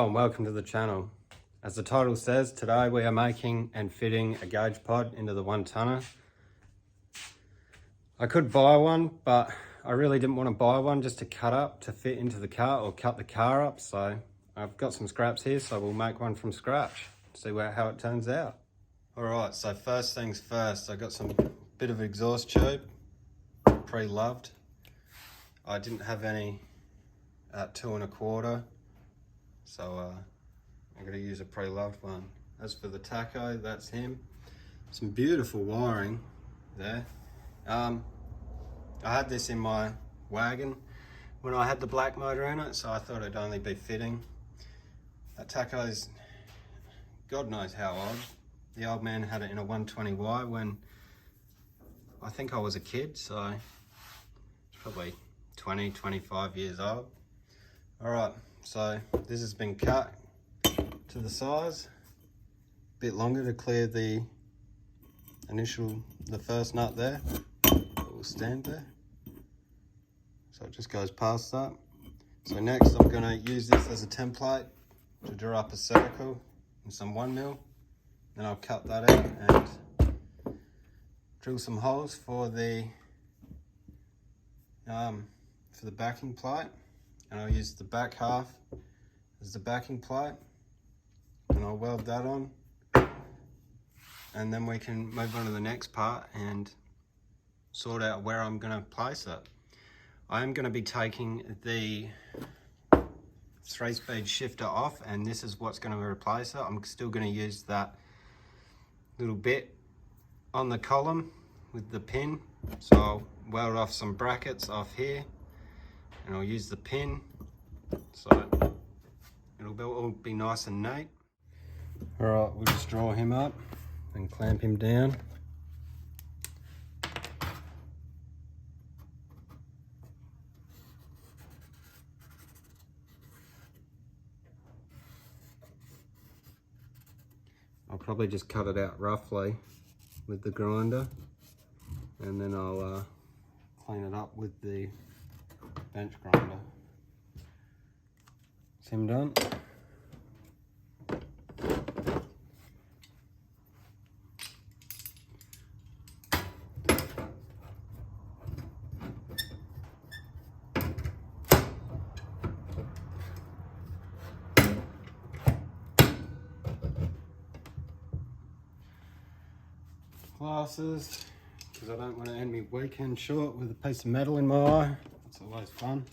Hello and welcome to the channel. As the title says, today we are making and fitting a gauge pod into the 1-tonner. I could buy one, but I really didn't want to buy one just to cut up to fit into the car or cut the car up. So I've got some scraps here, so we'll make one from scratch. See how it turns out. Alright, so first things first, I got some bit of exhaust tube, pre-loved. I didn't have any at 2 1/4. So I'm going to use a pre-loved one. As for the tacho, that's him. Some beautiful wiring there. I had this in my wagon when I had the black motor in it, so I thought it'd only be fitting. That tacho's God knows how old. The old man had it in a 120Y when I think I was a kid, so it's probably 20, 25 years old. Alright. So this has been cut to the size, a bit longer to clear the first nut there. It will stand there. So it just goes past that. So next I'm going to use this as a template to draw up a circle and some 1mm. Then I'll cut that out and drill some holes for the backing plate. And I'll use the back half as the backing plate, and I'll weld that on, and then we can move on to the next part and sort out where I'm going to place it. I am going to be taking the 3-speed shifter off, and this is what's going to replace it. I'm still going to use that little bit on the column with the pin, so I'll weld off some brackets off here, and I'll use the pin, so it'll all be nice and neat. Alright, we'll just draw him up and clamp him down. I'll probably just cut it out roughly with the grinder, and then I'll clean it up with the bench grinder. Is him done? Glasses, because I don't want to end my weekend short with a piece of metal in my eye. That's always fun.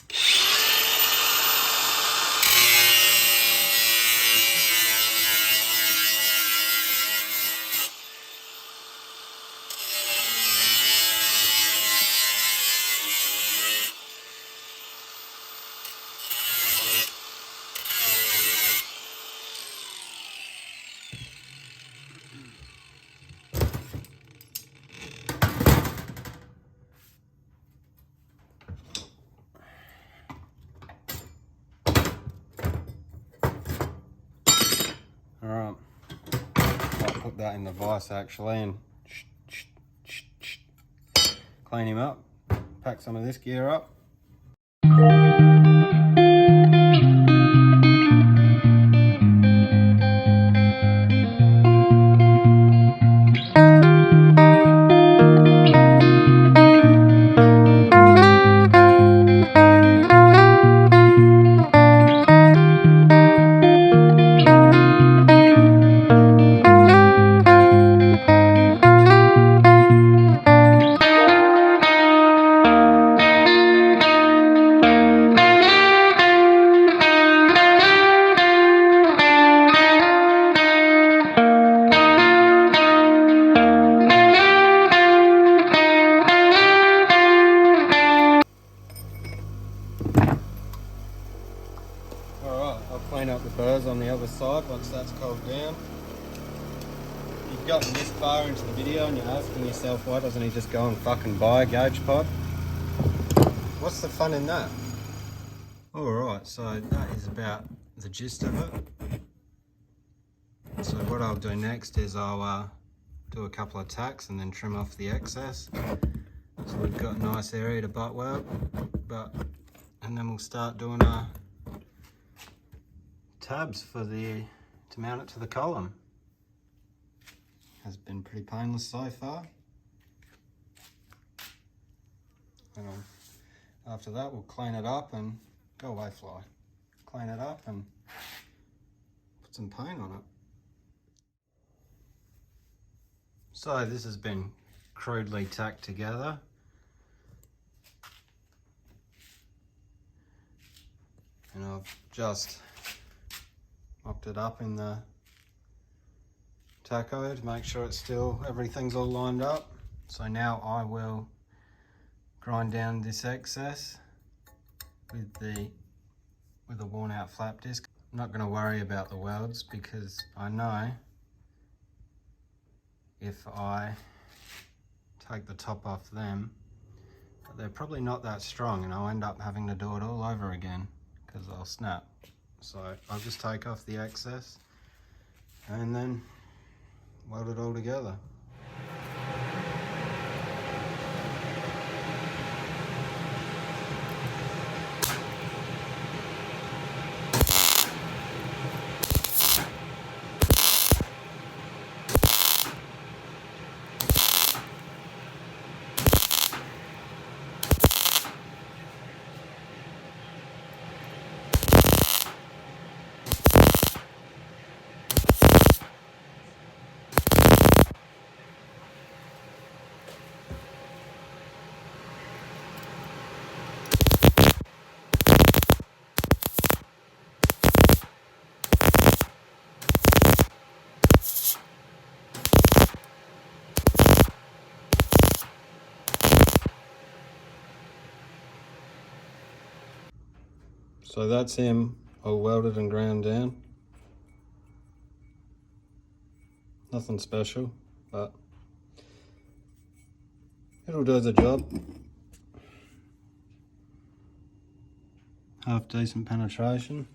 Alright, I'll put that in the vise actually and clean him up, pack some of this gear up. Clean up the burrs on the other side once that's cooled down. If you've gotten this far into the video and you're asking yourself why doesn't he just go and fucking buy a gauge pod? What's the fun in that? Alright, so that is about the gist of it. So what I'll do next is I'll do a couple of tacks and then trim off the excess. So we've got a nice area to butt weld, and then we'll start doing tabs for to mount it to the column. Has been pretty painless so far. And after that we'll clean it up and go away fly. Clean it up and put some paint on it. So this has been crudely tacked together. And I've just mopped it up in the taco to make sure everything's all lined up. So now I will grind down this excess with a worn out flap disc. I'm not going to worry about the welds because I know if I take the top off them, they're probably not that strong and I'll end up having to do it all over again because they'll snap. So I'll just take off the excess and then weld it all together. So that's him all welded and ground down. Nothing special, but it'll do the job. Half decent penetration.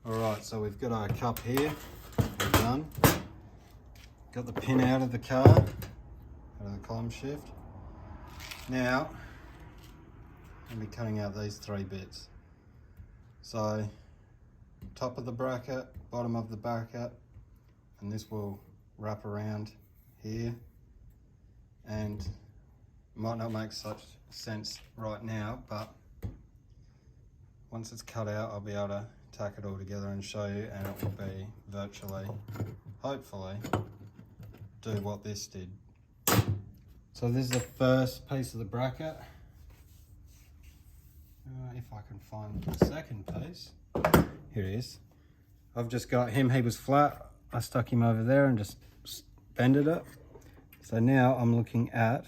Alright, so we've got our cup here, we're done. Got the pin out of the car, out of the column shift. Now, I'm going to be cutting out these 3 bits. So, top of the bracket, bottom of the bracket, and this will wrap around here. And might not make such sense right now, but once it's cut out, I'll be able to tack it all together and show you, and it will be virtually, hopefully, do what this did. So this is the first piece of the bracket. If I can find the second piece. Here he is. I've just got him, he was flat. I stuck him over there and just bended it. So now I'm looking at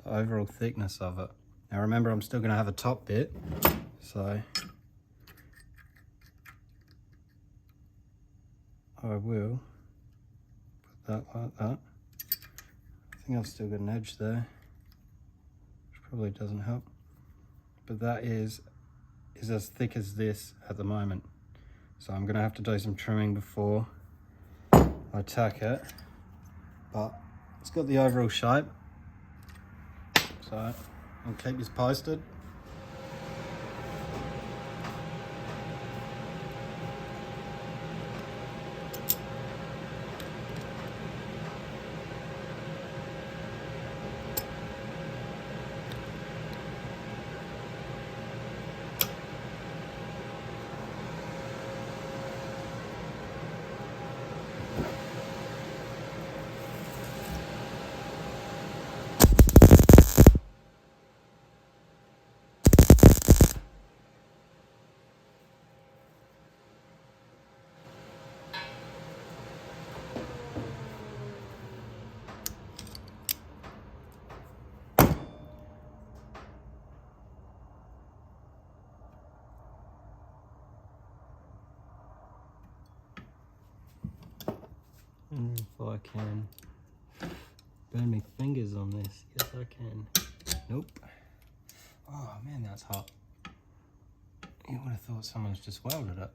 the overall thickness of it. Now remember, I'm still gonna have a top bit. So I will put that like that. I think I've still got an edge there, which probably doesn't help. But that is as thick as this at the moment. So I'm gonna have to do some trimming before I tack it. But it's got the overall shape. So I'll keep you posted. If I can burn my fingers on this. Yes, I can. Nope. Oh man, that's hot. You would have thought someone's just welded it.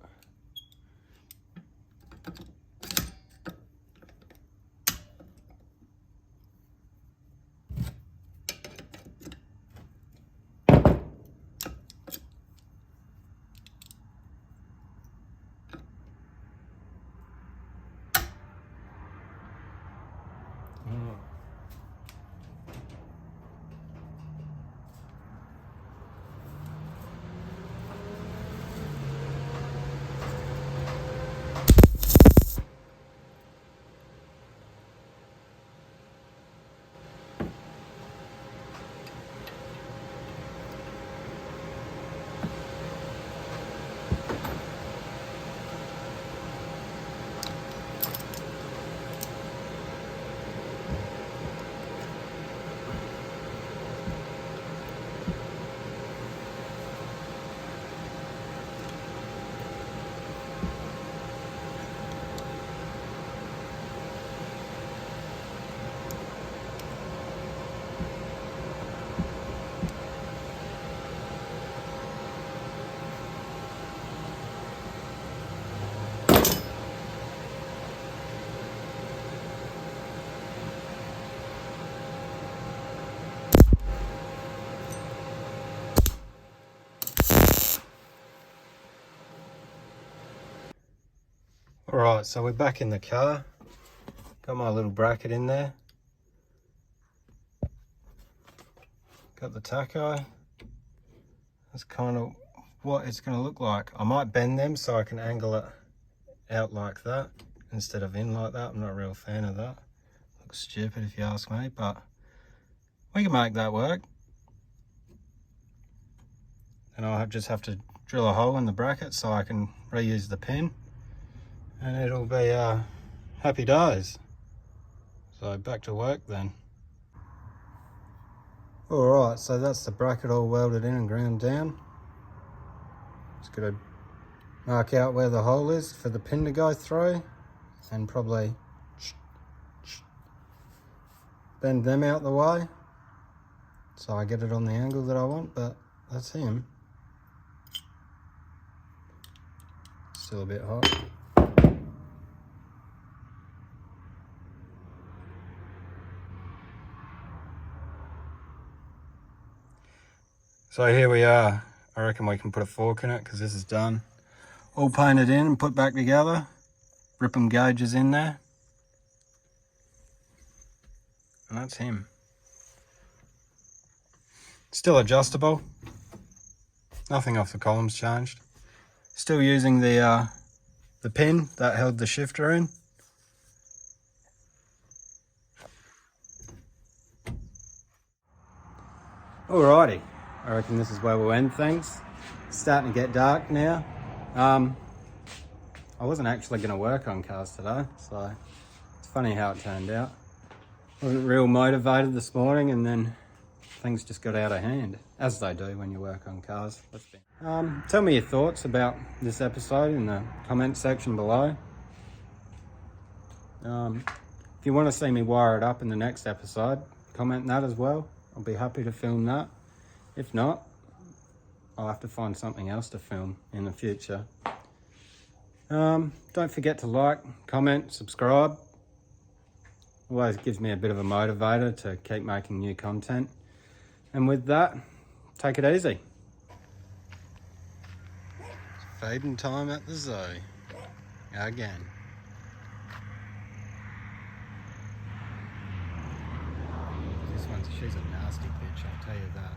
Alright, so we're back in the car. Got my little bracket in there. Got the taco. That's kind of what it's going to look like. I might bend them so I can angle it out like that instead of in like that. I'm not a real fan of that. Looks stupid if you ask me, but we can make that work. And I'll just have to drill a hole in the bracket so I can reuse the pin, and it'll be happy days. So back to work then. Alright, so that's the bracket all welded in and ground down. Just got to mark out where the hole is for the pin to go through, and probably bend them out the way so I get it on the angle that I want, but that's him. Still a bit hot. So here we are. I reckon we can put a fork in it because this is done. All painted in and put back together. Rip 'em gauges in there. And that's him. Still adjustable. Nothing off the columns changed. Still using the pin that held the shifter in. Alrighty, I reckon this is where we'll end things. It's starting to get dark now. I wasn't actually going to work on cars today, so it's funny how it turned out. Wasn't real motivated this morning, and then things just got out of hand, as they do when you work on cars. Tell me your thoughts about this episode in the comment section below. If you want to see me wire it up in the next episode, comment that as well. I'll be happy to film that. If not, I'll have to find something else to film in the future. Don't forget to like, comment, subscribe. Always gives me a bit of a motivator to keep making new content. And with that, take it easy. It's feeding time at the zoo. Again. She's a nasty bitch, I'll tell you that.